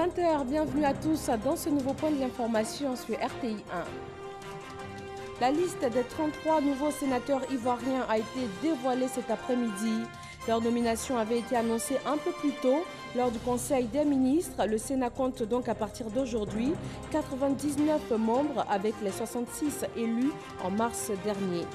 20h, bienvenue à tous dans ce nouveau point de l'information sur RTI 1. La liste des 33 nouveaux sénateurs ivoiriens a été dévoilée cet après-midi. Leur nomination avait été annoncée un peu plus tôt lors du Conseil des ministres. Le Sénat compte donc à partir d'aujourd'hui 99 membres avec les 66 élus en mars dernier.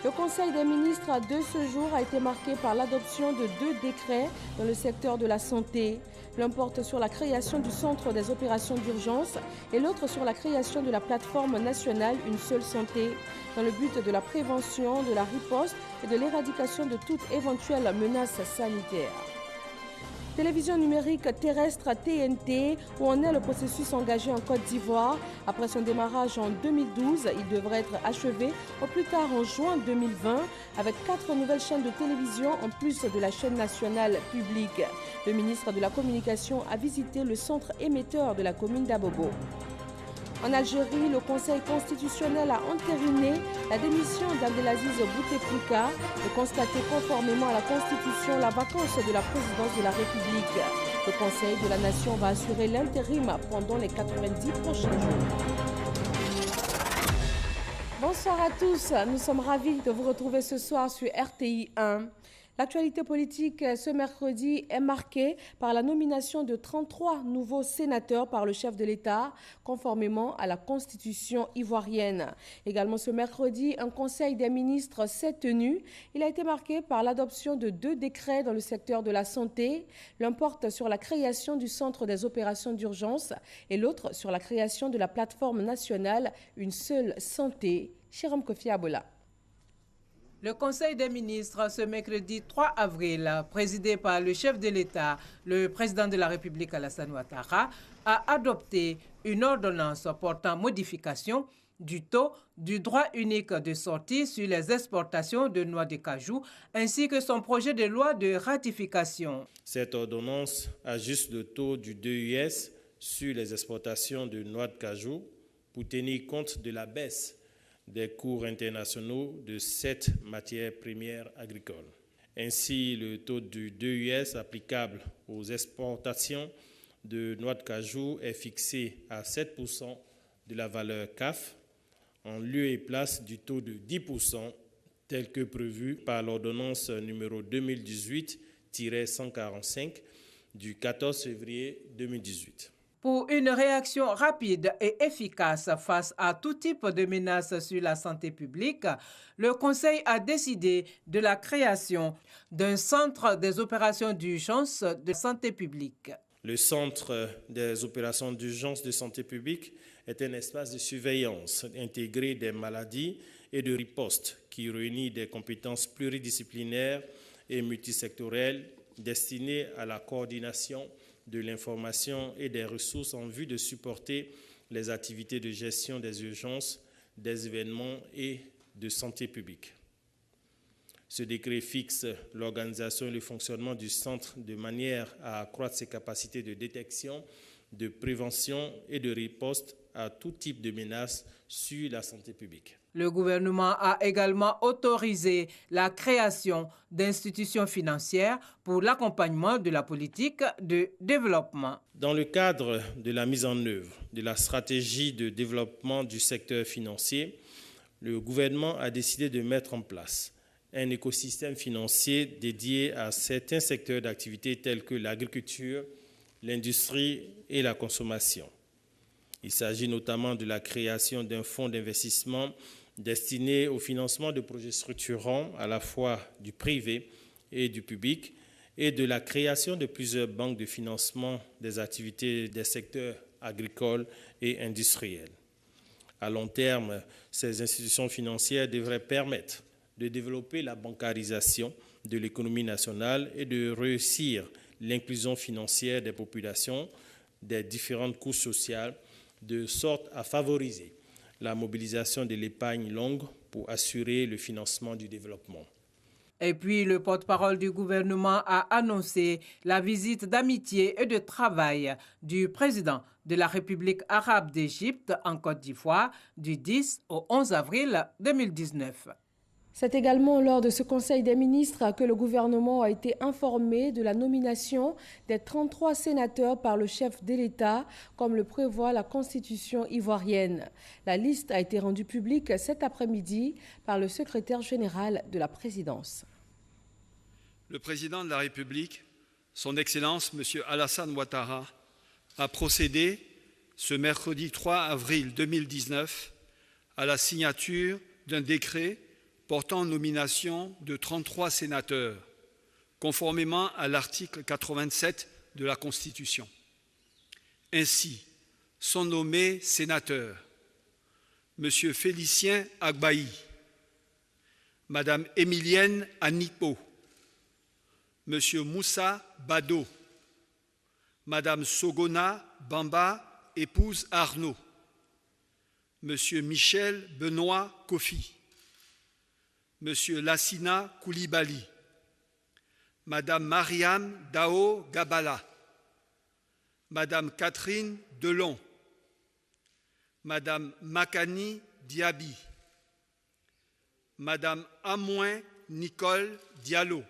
Le Conseil des ministres de ce jour a été marqué par l'adoption de 2 décrets dans le secteur de la santé. L'un porte sur la création du Centre des opérations d'urgence et l'autre sur la création de la plateforme nationale Une seule santé, dans le but de la prévention, de la riposte et de l'éradication de toute éventuelle menace sanitaire. Télévision numérique terrestre TNT, où en est le processus engagé en Côte d'Ivoire. Après son démarrage en 2012, il devrait être achevé au plus tard en juin 2020 avec 4 nouvelles chaînes de télévision en plus de la chaîne nationale publique. Le ministre de la Communication a visité le centre émetteur de la commune d'Abobo. En Algérie, le Conseil constitutionnel a entériné la démission d'Abdelaziz Bouteflika et constaté conformément à la Constitution la vacance de la présidence de la République. Le Conseil de la Nation va assurer l'intérim pendant les 90 prochains jours. Bonsoir à tous, nous sommes ravis de vous retrouver ce soir sur RTI 1. L'actualité politique ce mercredi est marquée par la nomination de 33 nouveaux sénateurs par le chef de l'État, conformément à la Constitution ivoirienne. Également ce mercredi, un conseil des ministres s'est tenu. Il a été marqué par l'adoption de 2 décrets dans le secteur de la santé. L'un porte sur la création du Centre des opérations d'urgence et l'autre sur la création de la plateforme nationale Une seule santé. Chérem Kofi Abola. Le Conseil des ministres, ce mercredi 3 avril, présidé par le chef de l'État, le président de la République Alassane Ouattara, a adopté une ordonnance portant modification du taux du droit unique de sortie sur les exportations de noix de cajou, ainsi que son projet de loi de ratification. Cette ordonnance ajuste le taux du 2US sur les exportations de noix de cajou pour tenir compte de la baisse des cours internationaux de cette matière première agricole. Ainsi, le taux du 2US applicable aux exportations de noix de cajou est fixé à 7% de la valeur CAF, en lieu et place du taux de 10% tel que prévu par l'ordonnance numéro 2018-145 du 14 février 2018. Pour une réaction rapide et efficace face à tout type de menaces sur la santé publique, le Conseil a décidé de la création d'un centre des opérations d'urgence de santé publique. Le centre des opérations d'urgence de santé publique est un espace de surveillance intégré des maladies et de riposte qui réunit des compétences pluridisciplinaires et multisectorielles destinées à la coordination de l'information et des ressources en vue de supporter les activités de gestion des urgences, des événements et de santé publique. Ce décret fixe l'organisation et le fonctionnement du centre de manière à accroître ses capacités de détection, de prévention et de riposte à tout type de menaces sur la santé publique. Le gouvernement a également autorisé la création d'institutions financières pour l'accompagnement de la politique de développement. Dans le cadre de la mise en œuvre de la stratégie de développement du secteur financier, le gouvernement a décidé de mettre en place un écosystème financier dédié à certains secteurs d'activité tels que l'agriculture, l'industrie et la consommation. Il s'agit notamment de la création d'un fonds d'investissement destiné au financement de projets structurants à la fois du privé et du public et de la création de plusieurs banques de financement des activités des secteurs agricoles et industriels. À long terme, ces institutions financières devraient permettre de développer la bancarisation de l'économie nationale et de réussir l'inclusion financière des populations des différentes couches sociales, de sorte à favoriser la mobilisation de l'épargne longue pour assurer le financement du développement. Et puis, le porte-parole du gouvernement a annoncé la visite d'amitié et de travail du président de la République arabe d'Égypte en Côte d'Ivoire du 10 au 11 avril 2019. C'est également lors de ce Conseil des ministres que le gouvernement a été informé de la nomination des 33 sénateurs par le chef de l'État, comme le prévoit la Constitution ivoirienne. La liste a été rendue publique cet après-midi par le secrétaire général de la présidence. Le président de la République, son Excellence M. Alassane Ouattara, a procédé ce mercredi 3 avril 2019 à la signature d'un décret portant nomination de 33 sénateurs, conformément à l'article 87 de la Constitution. Ainsi, sont nommés sénateurs M. Félicien Agbaï, Mme Émilienne Anipo, M. Moussa Bado, Mme Sogona Bamba, épouse Arnaud, M. Michel Benoît Kofi, M. Lassina Koulibaly, Mme Mariam Dao Gabala, Mme Catherine Delon, Mme Makani Diaby, Mme Amouin Nicole Diallo,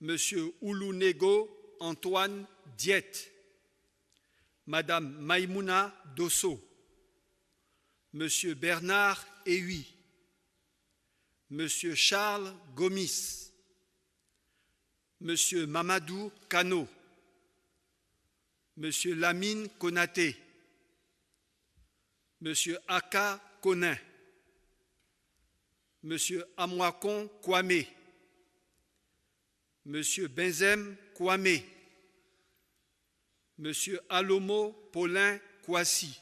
M. Oulounego Antoine Diette, Mme Maïmouna Dosso, M. Bernard Ehui, M. Charles Gomis, M. Mamadou Kano, M. Lamine Konaté, M. Aka Konin, M. Amwakon Kwame, M. Benzem Kwame, M. Alomo Paulin Kwasi,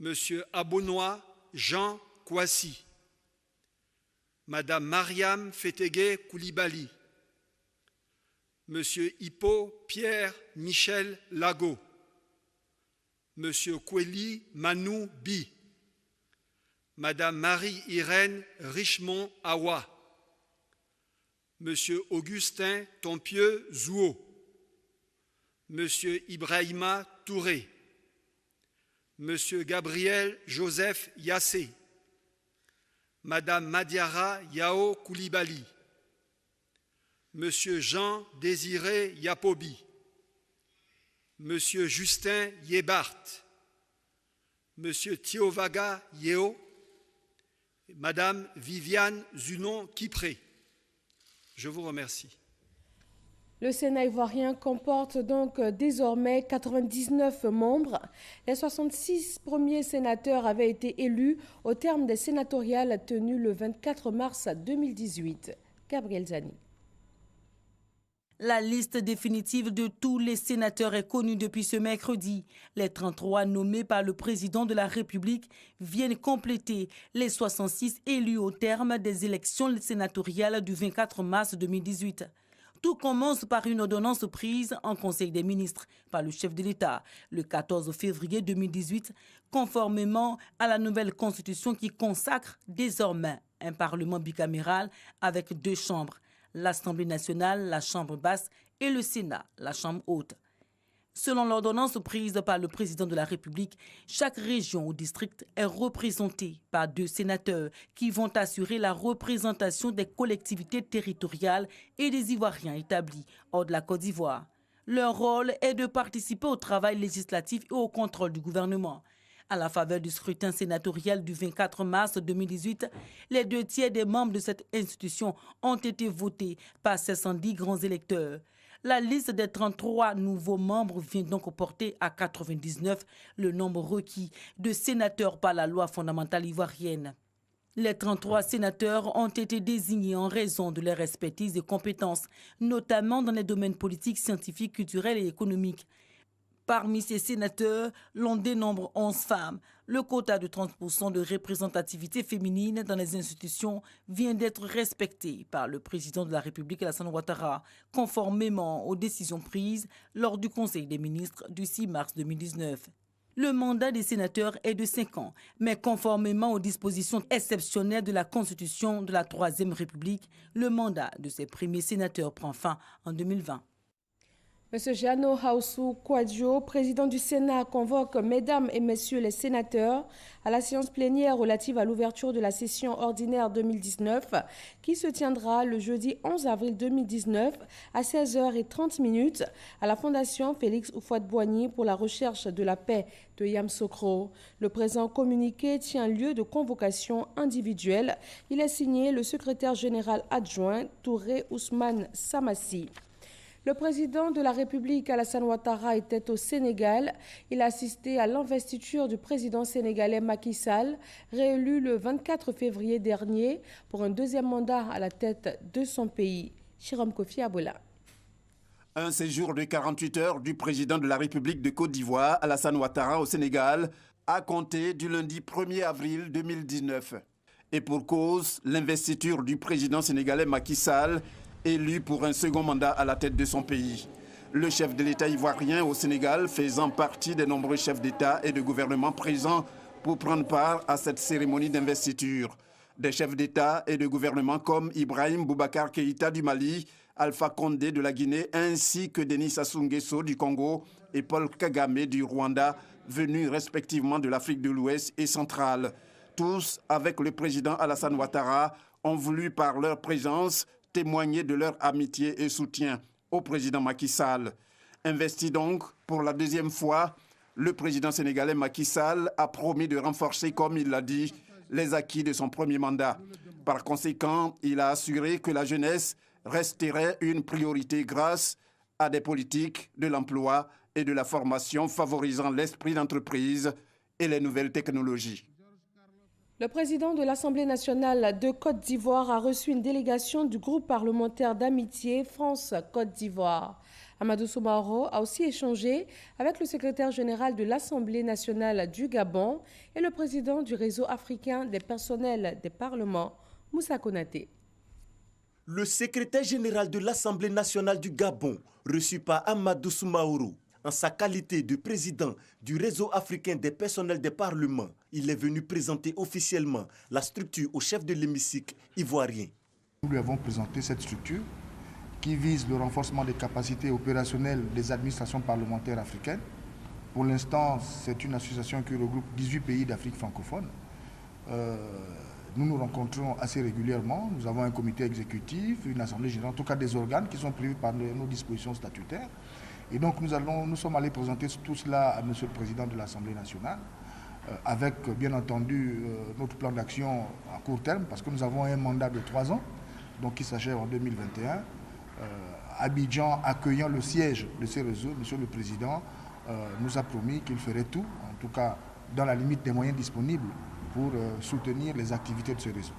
M. Abonois Jean Kwasi, Mme Mariam Fetegue Koulibaly, M. Hippo Pierre Michel Lago, M. Kweli Manou Bi, Mme Marie-Irène Richemont Awa, M. Augustin Tompieux Zouo, M. Ibrahima Touré, M. Gabriel Joseph Yassé, Mme Madiara Yao Koulibaly, M. Jean-Désiré Yapobi, M. Justin Yebart, M. Thiovaga Yeo, Mme Viviane Zunon Kipré. Je vous remercie. Le Sénat ivoirien comporte donc désormais 99 membres. Les 66 premiers sénateurs avaient été élus au terme des sénatoriales tenues le 24 mars 2018. Gabriel Zani. La liste définitive de tous les sénateurs est connue depuis ce mercredi. Les 33 nommés par le président de la République viennent compléter les 66 élus au terme des élections sénatoriales du 24 mars 2018. Tout commence par une ordonnance prise en Conseil des ministres par le chef de l'État le 14 février 2018, conformément à la nouvelle constitution qui consacre désormais un parlement bicaméral avec 2 chambres, l'Assemblée nationale, la Chambre basse, et le Sénat, la Chambre haute. Selon l'ordonnance prise par le président de la République, chaque région ou district est représentée par 2 sénateurs qui vont assurer la représentation des collectivités territoriales et des Ivoiriens établis hors de la Côte d'Ivoire. Leur rôle est de participer au travail législatif et au contrôle du gouvernement. À la faveur du scrutin sénatorial du 24 mars 2018, les 2 tiers des membres de cette institution ont été votés par 710 grands électeurs. La liste des 33 nouveaux membres vient donc porter à 99 le nombre requis de sénateurs par la loi fondamentale ivoirienne. Les 33 sénateurs ont été désignés en raison de leur expertise et compétences, notamment dans les domaines politiques, scientifiques, culturels et économiques. Parmi ces sénateurs, l'on dénombre 11 femmes. Le quota de 30% de représentativité féminine dans les institutions vient d'être respecté par le président de la République, Alassane Ouattara, conformément aux décisions prises lors du Conseil des ministres du 6 mars 2019. Le mandat des sénateurs est de 5 ans, mais conformément aux dispositions exceptionnelles de la Constitution de la Troisième République, le mandat de ces premiers sénateurs prend fin en 2020. M. Jano Haoussou Kouadjo, président du Sénat, convoque mesdames et messieurs les sénateurs à la séance plénière relative à l'ouverture de la session ordinaire 2019 qui se tiendra le jeudi 11 avril 2019 à 16h30 à la Fondation Félix Houphouët-Boigny pour la recherche de la paix de Yamoussoukro. Le présent communiqué tient lieu de convocation individuelle. Il est signé le secrétaire général adjoint Touré Ousmane Samassi. Le président de la République, Alassane Ouattara, était au Sénégal. Il a assisté à l'investiture du président sénégalais Macky Sall, réélu le 24 février dernier pour un deuxième mandat à la tête de son pays. Chiram Kofi Abola. Un séjour de 48 heures du président de la République de Côte d'Ivoire, Alassane Ouattara, au Sénégal, a compté du lundi 1er avril 2019. Et pour cause, l'investiture du président sénégalais Macky Sall, élu pour un second mandat à la tête de son pays. Le chef de l'État ivoirien au Sénégal faisant partie des nombreux chefs d'État et de gouvernement présents pour prendre part à cette cérémonie d'investiture. Des chefs d'État et de gouvernement comme Ibrahim Boubacar Keïta du Mali, Alpha Condé de la Guinée, ainsi que Denis Sassou Nguesso du Congo et Paul Kagame du Rwanda, venus respectivement de l'Afrique de l'Ouest et centrale. Tous, avec le président Alassane Ouattara, ont voulu par leur présence témoigner de leur amitié et soutien au président Macky Sall. Investi donc pour la deuxième fois, le président sénégalais Macky Sall a promis de renforcer, comme il l'a dit, les acquis de son premier mandat. Par conséquent, il a assuré que la jeunesse resterait une priorité grâce à des politiques de l'emploi et de la formation favorisant l'esprit d'entreprise et les nouvelles technologies. Le président de l'Assemblée nationale de Côte d'Ivoire a reçu une délégation du groupe parlementaire d'amitié France-Côte d'Ivoire. Amadou Soumaoro a aussi échangé avec le secrétaire général de l'Assemblée nationale du Gabon et le président du réseau africain des personnels des parlements, Moussa Konaté. Le secrétaire général de l'Assemblée nationale du Gabon, reçu par Amadou Soumaoro, en sa qualité de président du réseau africain des personnels des parlements, il est venu présenter officiellement la structure au chef de l'hémicycle ivoirien. Nous lui avons présenté cette structure qui vise le renforcement des capacités opérationnelles des administrations parlementaires africaines. Pour l'instant, c'est une association qui regroupe 18 pays d'Afrique francophone. Nous nous rencontrons assez régulièrement. Nous avons un comité exécutif, une assemblée générale, en tout cas des organes qui sont prévus par nos dispositions statutaires. Et donc nous sommes allés présenter tout cela à Monsieur le Président de l'Assemblée nationale, avec bien entendu notre plan d'action à court terme, parce que nous avons un mandat de 3 ans, donc qui s'achève en 2021. Abidjan accueillant le siège de ces réseaux, Monsieur le Président nous a promis qu'il ferait tout, en tout cas dans la limite des moyens disponibles, pour soutenir les activités de ce réseau.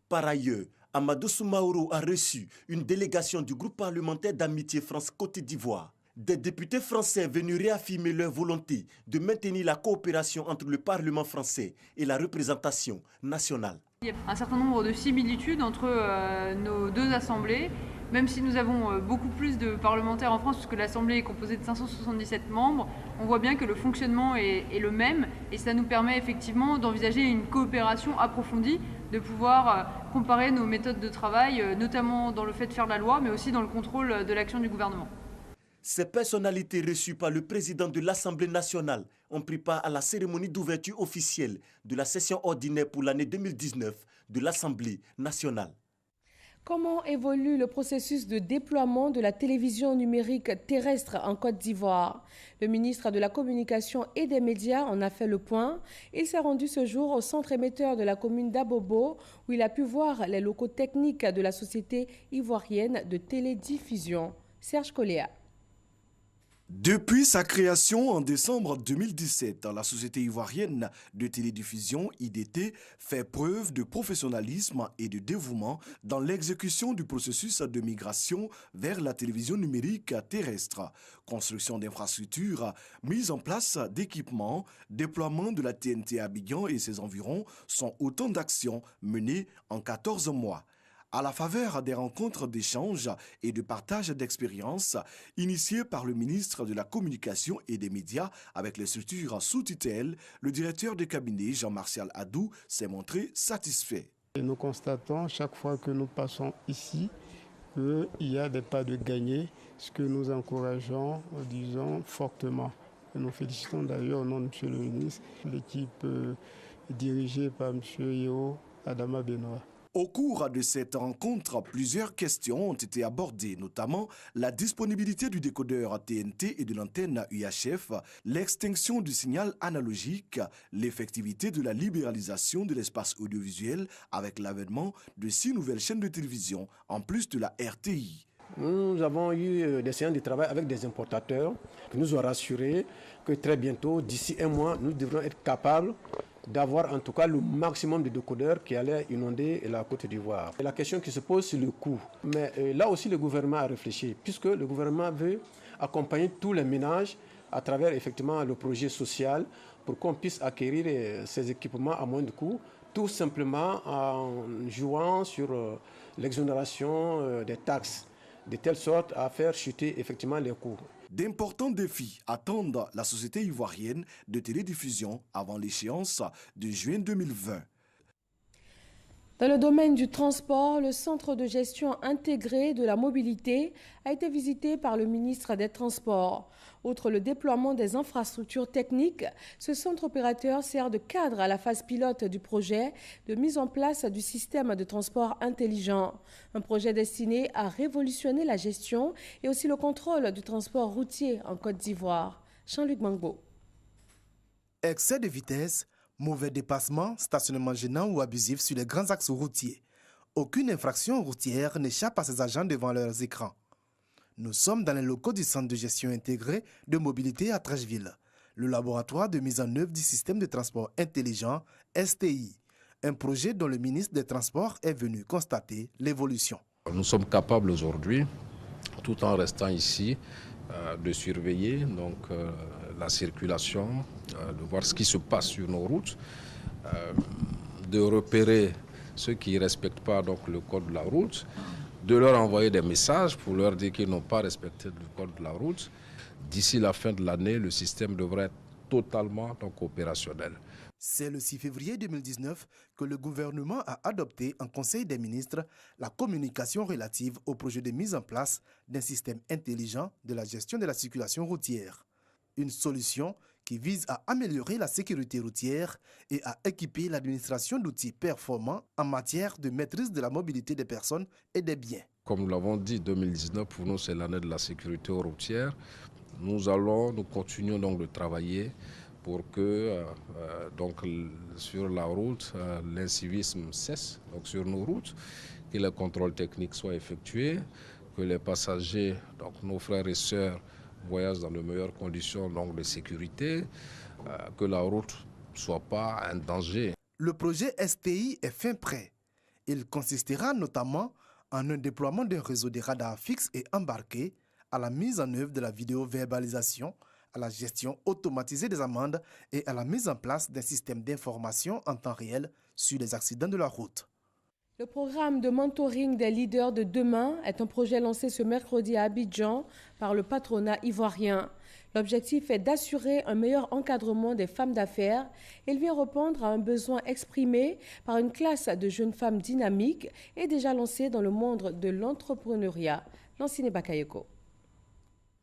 Par ailleurs, Amadou Soumaoro a reçu une délégation du groupe parlementaire d'amitié France-Côte d'Ivoire. Des députés français venus réaffirmer leur volonté de maintenir la coopération entre le Parlement français et la représentation nationale. Il y a un certain nombre de similitudes entre nos deux assemblées, même si nous avons beaucoup plus de parlementaires en France, puisque l'Assemblée est composée de 577 membres, on voit bien que le fonctionnement est le même et ça nous permet effectivement d'envisager une coopération approfondie, de pouvoir comparer nos méthodes de travail, notamment dans le fait de faire la loi, mais aussi dans le contrôle de l'action du gouvernement. Ces personnalités reçues par le président de l'Assemblée nationale ont pris part à la cérémonie d'ouverture officielle de la session ordinaire pour l'année 2019 de l'Assemblée nationale. Comment évolue le processus de déploiement de la télévision numérique terrestre en Côte d'Ivoire? Le ministre de la Communication et des Médias en a fait le point. Il s'est rendu ce jour au centre émetteur de la commune d'Abobo où il a pu voir les locaux techniques de la société ivoirienne de télédiffusion. Serge Coléa. Depuis sa création en décembre 2017, la société ivoirienne de télédiffusion IDT fait preuve de professionnalisme et de dévouement dans l'exécution du processus de migration vers la télévision numérique terrestre. Construction d'infrastructures, mise en place d'équipements, déploiement de la TNT à Abidjan et ses environs sont autant d'actions menées en 14 mois. À la faveur des rencontres d'échange et de partage d'expériences initiées par le ministre de la Communication et des Médias avec les structures sous tutelle, le directeur de cabinet Jean-Martial Adou s'est montré satisfait. Et nous constatons chaque fois que nous passons ici qu'il y a des pas de gagner ce que nous encourageons, disons, fortement. Et nous félicitons d'ailleurs au nom de M. le ministre l'équipe dirigée par M. Yeo Adama Benoît. Au cours de cette rencontre, plusieurs questions ont été abordées, notamment la disponibilité du décodeur TNT et de l'antenne UHF, l'extinction du signal analogique, l'effectivité de la libéralisation de l'espace audiovisuel avec l'avènement de 6 nouvelles chaînes de télévision, en plus de la RTI. Nous avons eu des séances de travail avec des importateurs qui nous ont rassuré que très bientôt, d'ici 1 mois, nous devrons être capables d'avoir en tout cas le maximum de décodeurs qui allaient inonder la Côte d'Ivoire. La question qui se pose, c'est le coût. Mais là aussi, le gouvernement a réfléchi, puisque le gouvernement veut accompagner tous les ménages à travers effectivement le projet social pour qu'on puisse acquérir ces équipements à moins de coût, tout simplement en jouant sur l'exonération des taxes, de telle sorte à faire chuter effectivement les coûts. D'importants défis attendent la société ivoirienne de télédiffusion avant l'échéance de juin 2020. Dans le domaine du transport, le centre de gestion intégré de la mobilité a été visité par le ministre des Transports. Outre le déploiement des infrastructures techniques, ce centre opérateur sert de cadre à la phase pilote du projet de mise en place du système de transport intelligent. Un projet destiné à révolutionner la gestion et aussi le contrôle du transport routier en Côte d'Ivoire. Jean-Luc Mangbo. Excès de vitesse, mauvais dépassement, stationnement gênant ou abusif sur les grands axes routiers. Aucune infraction routière n'échappe à ces agents devant leurs écrans. Nous sommes dans les locaux du Centre de gestion intégré de mobilité à Trècheville, le laboratoire de mise en œuvre du système de transport intelligent STI, un projet dont le ministre des Transports est venu constater l'évolution. Nous sommes capables aujourd'hui, tout en restant ici, de surveiller la circulation, de voir ce qui se passe sur nos routes, de repérer ceux qui ne respectent pas le code de la route, de leur envoyer des messages pour leur dire qu'ils n'ont pas respecté le code de la route. D'ici la fin de l'année, le système devrait être totalement opérationnel. C'est le 6 février 2019 que le gouvernement a adopté en Conseil des ministres la communication relative au projet de mise en place d'un système intelligent de la gestion de la circulation routière. Une solution qui vise à améliorer la sécurité routière et à équiper l'administration d'outils performants en matière de maîtrise de la mobilité des personnes et des biens. Comme nous l'avons dit, 2019 pour nous c'est l'année de la sécurité routière. Nous continuons donc de travailler pour que sur la route, l'incivisme cesse sur nos routes, que les contrôles techniques soient effectués, que les passagers, nos frères et sœurs, voyagent dans de meilleures conditions de sécurité, que la route ne soit pas un danger. Le projet STI est fin prêt. Il consistera notamment en un déploiement d'un réseau de radars fixes et embarqués, à la mise en œuvre de la vidéo-verbalisation, à la gestion automatisée des amendes et à la mise en place d'un système d'information en temps réel sur les accidents de la route. Le programme de mentoring des leaders de demain est un projet lancé ce mercredi à Abidjan par le patronat ivoirien. L'objectif est d'assurer un meilleur encadrement des femmes d'affaires. Il vient répondre à un besoin exprimé par une classe de jeunes femmes dynamiques et déjà lancée dans le monde de l'entrepreneuriat. Lancine Bakayoko.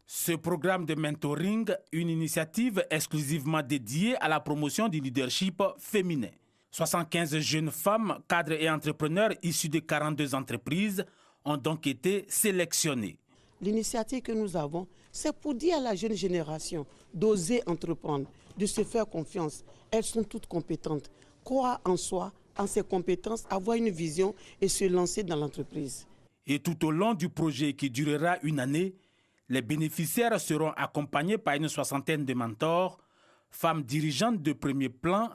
Ce programme de mentoring, une initiative exclusivement dédiée à la promotion du leadership féminin. 75 jeunes femmes, cadres et entrepreneurs issus de 42 entreprises ont donc été sélectionnées. L'initiative que nous avons, c'est pour dire à la jeune génération d'oser entreprendre, de se faire confiance. Elles sont toutes compétentes. Croire en soi, en ses compétences, avoir une vision et se lancer dans l'entreprise. Et tout au long du projet qui durera une année, les bénéficiaires seront accompagnés par une soixantaine de mentors, femmes dirigeantes de premier plan,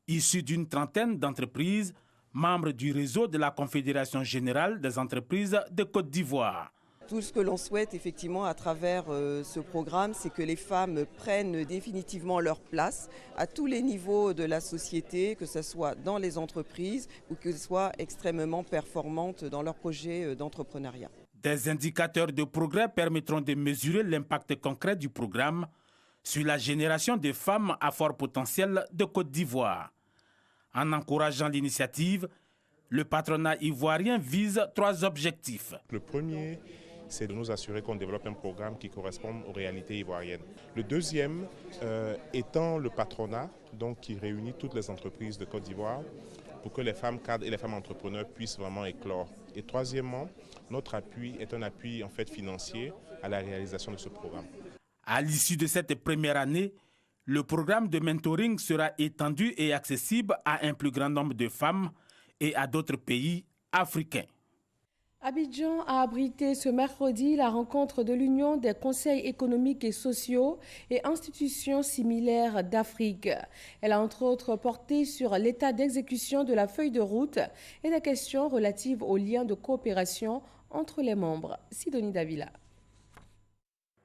issus d'une trentaine d'entreprises, membres du réseau de la Confédération générale des entreprises de Côte d'Ivoire. Tout ce que l'on souhaite effectivement à travers ce programme, c'est que les femmes prennent définitivement leur place à tous les niveaux de la société, que ce soit dans les entreprises ou qu'elles soient extrêmement performantes dans leurs projets d'entrepreneuriat. Des indicateurs de progrès permettront de mesurer l'impact concret du programme sur la génération de femmes à fort potentiel de Côte d'Ivoire. En encourageant l'initiative, le patronat ivoirien vise 3 objectifs. Le premier c'est de nous assurer qu'on développe un programme qui corresponde aux réalités ivoiriennes. Le deuxième étant le patronat, donc qui réunit toutes les entreprises de Côte d'Ivoire pour que les femmes cadres et les femmes entrepreneurs puissent vraiment éclore. Et troisièmement, notre appui est un appui en fait financier à la réalisation de ce programme. À l'issue de cette première année, le programme de mentoring sera étendu et accessible à un plus grand nombre de femmes et à d'autres pays africains. Abidjan a abrité ce mercredi la rencontre de l'Union des conseils économiques et sociaux et institutions similaires d'Afrique. Elle a entre autres porté sur l'état d'exécution de la feuille de route et des questions relatives aux liens de coopération entre les membres. Sidonie Davila.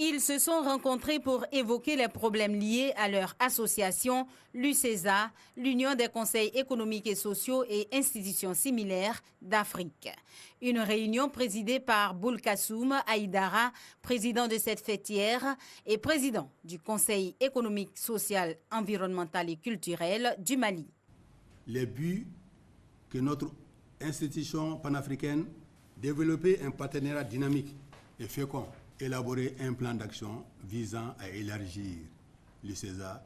Ils se sont rencontrés pour évoquer les problèmes liés à leur association, l'UCESA, l'Union des conseils économiques et sociaux et institutions similaires d'Afrique. Une réunion présidée par Boulkassoum Aïdara, président de cette fêtière et président du Conseil économique, social, environnemental et culturel du Mali. Les buts que notre institution panafricaine développer un partenariat dynamique et fécond, élaborer un plan d'action visant à élargir l'UCESA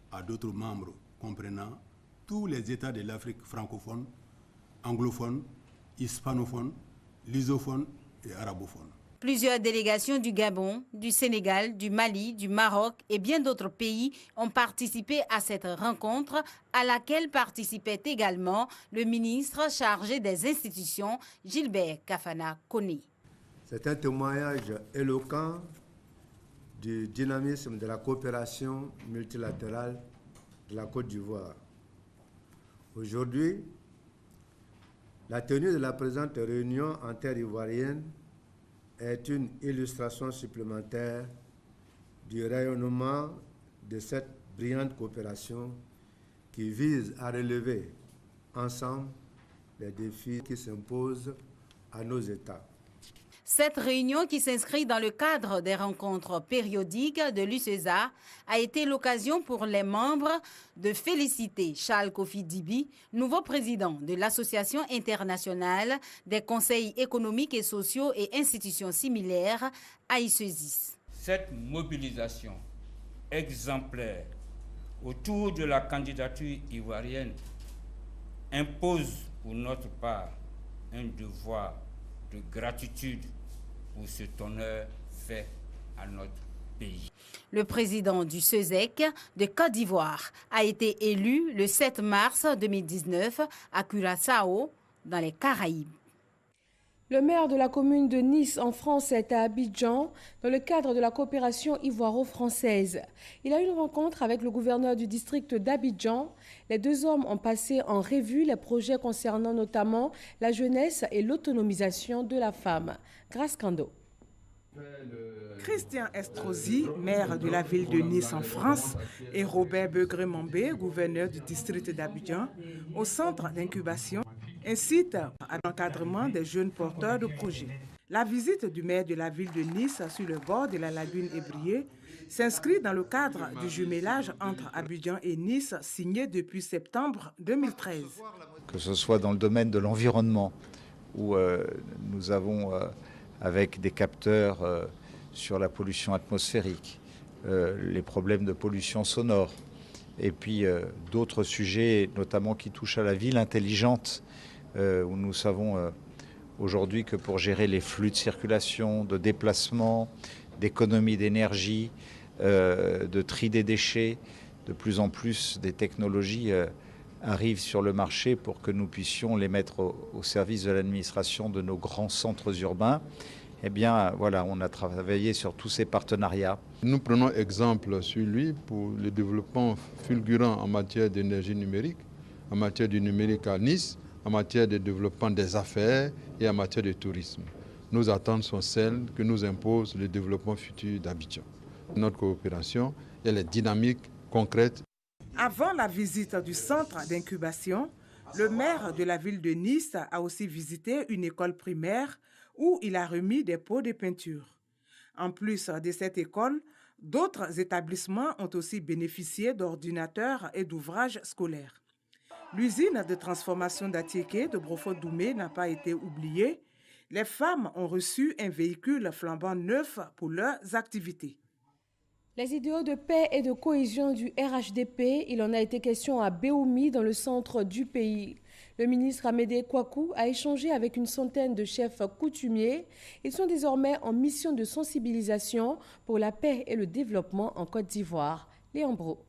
à d'autres membres comprenant tous les États de l'Afrique francophone, anglophone, hispanophone, lusophone et arabophone. Plusieurs délégations du Gabon, du Sénégal, du Mali, du Maroc et bien d'autres pays ont participé à cette rencontre à laquelle participait également le ministre chargé des institutions, Gilbert Kafana Koné. C'est un témoignage éloquent du dynamisme de la coopération multilatérale de la Côte d'Ivoire. Aujourd'hui, la tenue de la présente réunion en terre ivoirienne est une illustration supplémentaire du rayonnement de cette brillante coopération qui vise à relever ensemble les défis qui s'imposent à nos États. Cette réunion, qui s'inscrit dans le cadre des rencontres périodiques de l'UCESA, a été l'occasion pour les membres de féliciter Charles Kofi Dibi, nouveau président de l'Association internationale des conseils économiques et sociaux et institutions similaires, AICESIS. Cette mobilisation exemplaire autour de la candidature ivoirienne impose pour notre part un devoir de gratitude pour cet honneur fait à notre pays. Le président du CESEC de Côte d'Ivoire a été élu le 7 mars 2019 à Curaçao, dans les Caraïbes. Le maire de la commune de Nice en France est à Abidjan dans le cadre de la coopération ivoiro-française. Il a eu une rencontre avec le gouverneur du district d'Abidjan. Les deux hommes ont passé en revue les projets concernant notamment la jeunesse et l'autonomisation de la femme. Grâce Kando. Christian Estrosi, maire de la ville de Nice en France, et Robert Begré-Mambé, gouverneur du district d'Abidjan, au centre d'incubation, incite à l'encadrement des jeunes porteurs de projets. La visite du maire de la ville de Nice sur le bord de la lagune Ébrié s'inscrit dans le cadre du jumelage entre Abidjan et Nice signé depuis septembre 2013. Que ce soit dans le domaine de l'environnement, où nous avons, avec des capteurs sur la pollution atmosphérique, les problèmes de pollution sonore, et puis d'autres sujets, notamment qui touchent à la ville intelligente, où nous savons aujourd'hui que pour gérer les flux de circulation, de déplacement, d'économie d'énergie, de tri des déchets, de plus en plus des technologies arrivent sur le marché pour que nous puissions les mettre au service de l'administration de nos grands centres urbains. Eh bien, voilà, on a travaillé sur tous ces partenariats. Nous prenons exemple sur lui pour le développement fulgurant en matière d'énergie numérique, en matière du numérique à Nice, en matière de développement des affaires et en matière de tourisme. Nos attentes sont celles que nous impose le développement futur d'Abidjan. Notre coopération, elle est dynamique, concrète. Avant la visite du centre d'incubation, le maire de la ville de Nice a aussi visité une école primaire où il a remis des pots de peinture. En plus de cette école, d'autres établissements ont aussi bénéficié d'ordinateurs et d'ouvrages scolaires. L'usine de transformation d'Atiéké de Brofort-Doumé n'a pas été oubliée. Les femmes ont reçu un véhicule flambant neuf pour leurs activités. Les idéaux de paix et de cohésion du RHDP, il en a été question à Béoumi, dans le centre du pays. Le ministre Amédée Kouakou a échangé avec une centaine de chefs coutumiers. Ils sont désormais en mission de sensibilisation pour la paix et le développement en Côte d'Ivoire. Léon Bro.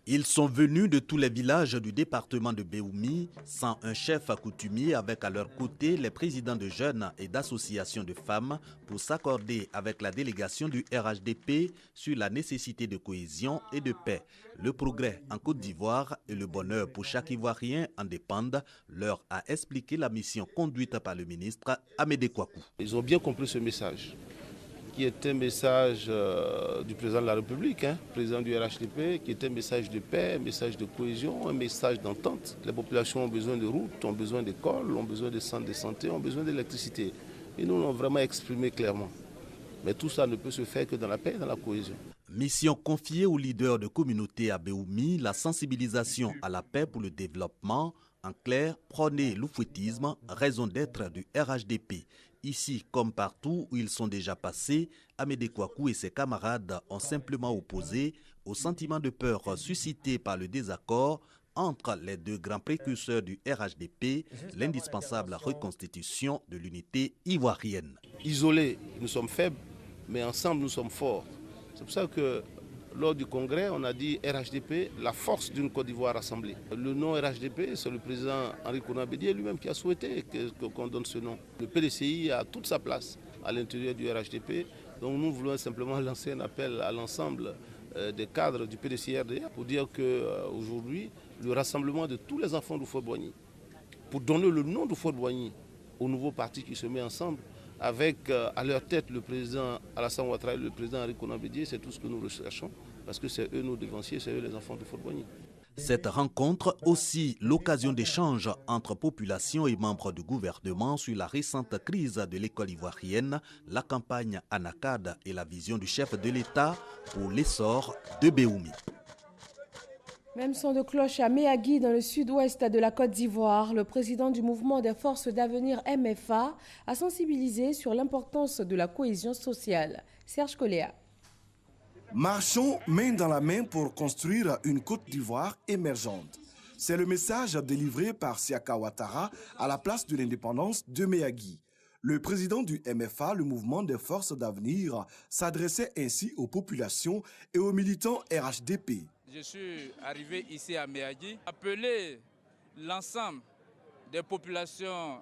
Ils sont venus de tous les villages du département de Béoumi, sans un chef coutumier, avec à leur côté les présidents de jeunes et d'associations de femmes pour s'accorder avec la délégation du RHDP sur la nécessité de cohésion et de paix. Le progrès en Côte d'Ivoire et le bonheur pour chaque Ivoirien en dépendent, leur a expliqué la mission conduite par le ministre Amédée Kouakou. Ils ont bien compris ce message, qui est un message du président de la République, président du RHDP, qui est un message de paix, un message de cohésion, un message d'entente. Les populations ont besoin de routes, ont besoin d'écoles, ont besoin de centres de santé, ont besoin d'électricité. Et nous l'avons vraiment exprimé clairement. Mais tout ça ne peut se faire que dans la paix et dans la cohésion. Mission confiée aux leaders de communauté à Béoumi, la sensibilisation à la paix pour le développement, en clair, prôner l'oufouettisme, raison d'être du RHDP. Ici, comme partout où ils sont déjà passés, Amédée Kouakou et ses camarades ont simplement opposé au sentiment de peur suscité par le désaccord entre les deux grands précurseurs du RHDP, l'indispensable reconstitution de l'unité ivoirienne. Isolés, nous sommes faibles, mais ensemble, nous sommes forts. C'est pour ça que lors du congrès, on a dit RHDP, la force d'une Côte d'Ivoire rassemblée. Le nom RHDP, c'est le président Henri Konan Bédié lui-même qui a souhaité qu'on donne ce nom. Le PDCI a toute sa place à l'intérieur du RHDP. Donc nous voulons simplement lancer un appel à l'ensemble des cadres du PDCI-RD pour dire qu'aujourd'hui, le rassemblement de tous les enfants d'Oufouet-Boigny, pour donner le nom d'Oufouet-Boigny au nouveau parti qui se met ensemble, avec à leur tête le président Alassane Ouattara et le président Henri Konan Bédié, c'est tout ce que nous recherchons, parce que c'est eux nos devanciers, c'est eux les enfants de Oufouet-Boigny. Cette rencontre aussi l'occasion d'échanges entre populations et membres du gouvernement sur la récente crise de l'école ivoirienne, la campagne Anacad et la vision du chef de l'État pour l'essor de Béoumi. Même son de cloche à Méagui, dans le sud-ouest de la Côte d'Ivoire. Le président du mouvement des forces d'avenir MFA a sensibilisé sur l'importance de la cohésion sociale. Serge Coléa. Marchons main dans la main pour construire une Côte d'Ivoire émergente. C'est le message délivré par Siaka Ouattara à la place de l'indépendance de Méagui. Le président du MFA, le mouvement des forces d'avenir, s'adressait ainsi aux populations et aux militants RHDP. Je suis arrivé ici à Méagui, appeler l'ensemble des populations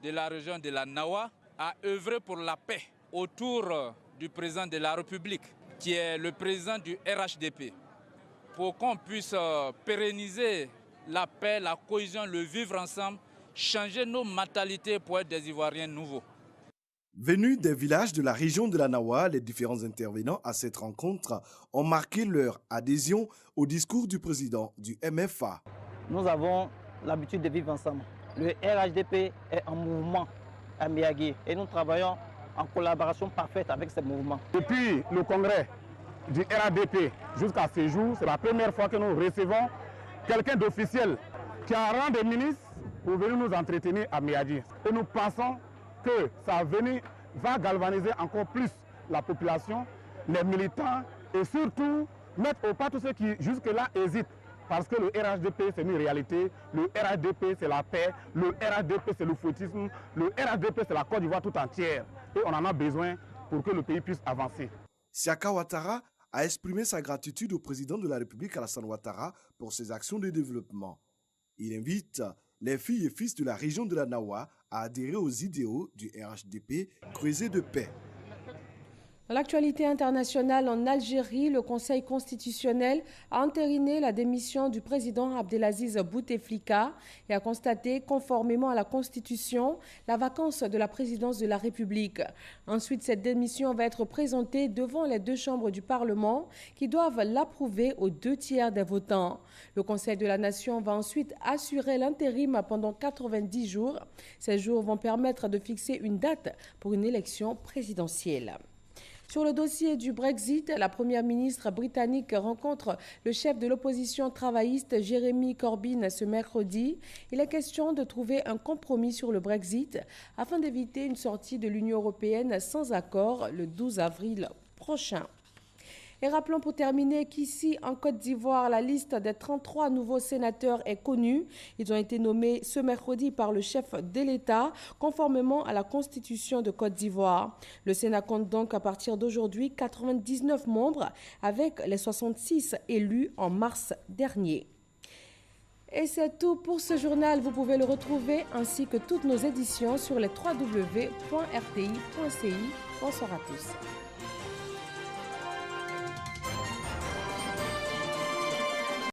de la région de la Nawa à œuvrer pour la paix autour du président de la République, qui est le président du RHDP, pour qu'on puisse pérenniser la paix, la cohésion, le vivre ensemble, changer nos mentalités pour être des Ivoiriens nouveaux. Venus des villages de la région de la Nawa, les différents intervenants à cette rencontre ont marqué leur adhésion au discours du président du MFA. Nous avons l'habitude de vivre ensemble. Le RHDP est en mouvement à Méagui et nous travaillons en collaboration parfaite avec ce mouvement. Depuis le congrès du RHDP jusqu'à ce jour, c'est la première fois que nous recevons quelqu'un d'officiel qui a un rang de ministre pour venir nous entretenir à Méagui. Et nous pensons que sa venue va galvaniser encore plus la population, les militants et surtout mettre au pas tous ceux qui jusque-là hésitent. Parce que le RHDP, c'est une réalité. Le RHDP, c'est la paix. Le RHDP, c'est le fouettisme. Le RHDP, c'est la Côte d'Ivoire tout entière. Et on en a besoin pour que le pays puisse avancer. Siaka Ouattara a exprimé sa gratitude au président de la République, Alassane Ouattara, pour ses actions de développement. Il invite les filles et fils de la région de la Nawa à adhérer aux idéaux du RHDP croisé de paix. Dans l'actualité internationale, en Algérie, le Conseil constitutionnel a entériné la démission du président Abdelaziz Bouteflika et a constaté, conformément à la Constitution, la vacance de la présidence de la République. Ensuite, cette démission va être présentée devant les deux chambres du Parlement qui doivent l'approuver aux 2/3 des votants. Le Conseil de la Nation va ensuite assurer l'intérim pendant 90 jours. Ces jours vont permettre de fixer une date pour une élection présidentielle. Sur le dossier du Brexit, la première ministre britannique rencontre le chef de l'opposition travailliste Jeremy Corbyn ce mercredi. Il est question de trouver un compromis sur le Brexit afin d'éviter une sortie de l'Union européenne sans accord le 12 avril prochain. Et rappelons pour terminer qu'ici, en Côte d'Ivoire, la liste des 33 nouveaux sénateurs est connue. Ils ont été nommés ce mercredi par le chef de l'État, conformément à la Constitution de Côte d'Ivoire. Le Sénat compte donc à partir d'aujourd'hui 99 membres, avec les 66 élus en mars dernier. Et c'est tout pour ce journal. Vous pouvez le retrouver ainsi que toutes nos éditions sur les www.rti.ci. Bonsoir à tous.